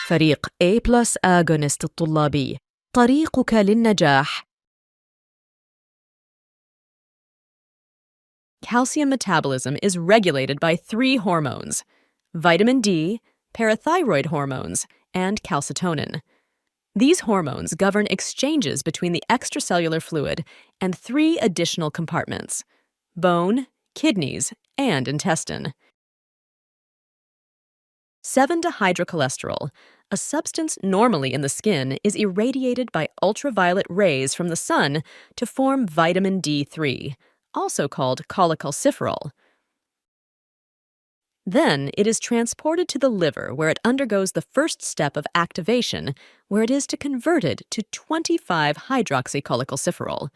فريق A+ Agonist الطلابي، طريقك للنجاح. Calcium metabolism is regulated by 3 hormones: vitamin D, parathyroid hormones, and calcitonin. These hormones govern exchanges between the extracellular fluid and 3 additional compartments: bone, kidneys, and intestine. 7-dehydrocholesterol, a substance normally in the skin, is irradiated by ultraviolet rays from the sun to form vitamin D3, also called cholecalciferol. Then it is transported to the liver, where it undergoes the first step of activation, where it is to convert it to 25-hydroxycholecalciferol.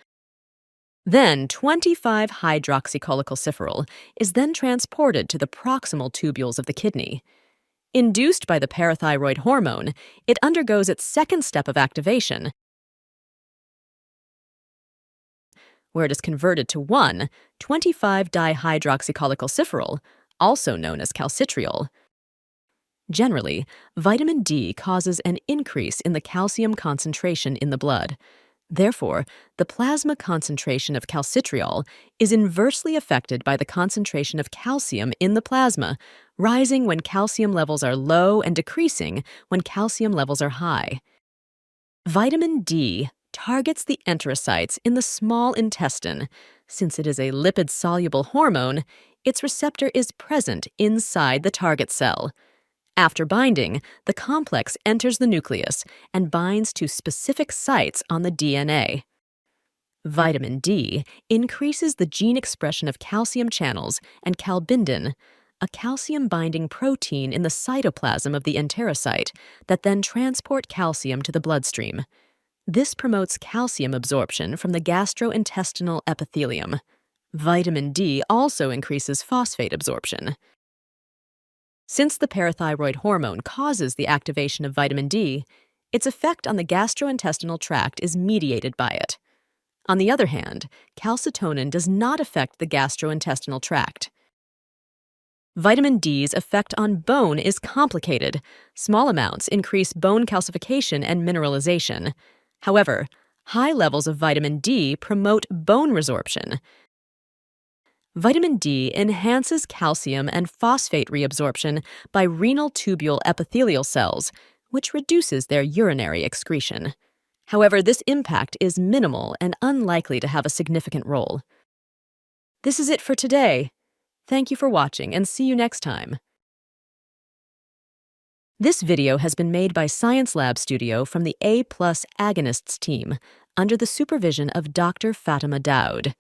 Then 25-hydroxycholecalciferol is then transported to the proximal tubules of the kidney. Induced by the parathyroid hormone, it undergoes its second step of activation, where it is converted to 1,25-dihydroxycholecalciferol, also known as calcitriol. Generally, vitamin D causes an increase in the calcium concentration in the blood. Therefore, the plasma concentration of calcitriol is inversely affected by the concentration of calcium in the plasma, rising when calcium levels are low and decreasing when calcium levels are high. Vitamin D targets the enterocytes in the small intestine. Since it is a lipid-soluble hormone, its receptor is present inside the target cell. After binding, the complex enters the nucleus and binds to specific sites on the DNA. Vitamin D increases the gene expression of calcium channels and calbindin, a calcium-binding protein in the cytoplasm of the enterocyte that then transport calcium to the bloodstream. This promotes calcium absorption from the gastrointestinal epithelium. Vitamin D also increases phosphate absorption. Since the parathyroid hormone causes the activation of vitamin D, its effect on the gastrointestinal tract is mediated by it. On the other hand, calcitonin does not affect the gastrointestinal tract. Vitamin D's effect on bone is complicated. Small amounts increase bone calcification and mineralization. However, high levels of vitamin D promote bone resorption. Vitamin D enhances calcium and phosphate reabsorption by renal tubule epithelial cells, which reduces their urinary excretion. However, this impact is minimal and unlikely to have a significant role. This is it for today. Thank you for watching, and see you next time. This video has been made by Science Lab Studio from the A+ Agonists team, under the supervision of Dr. Fatima Daoud.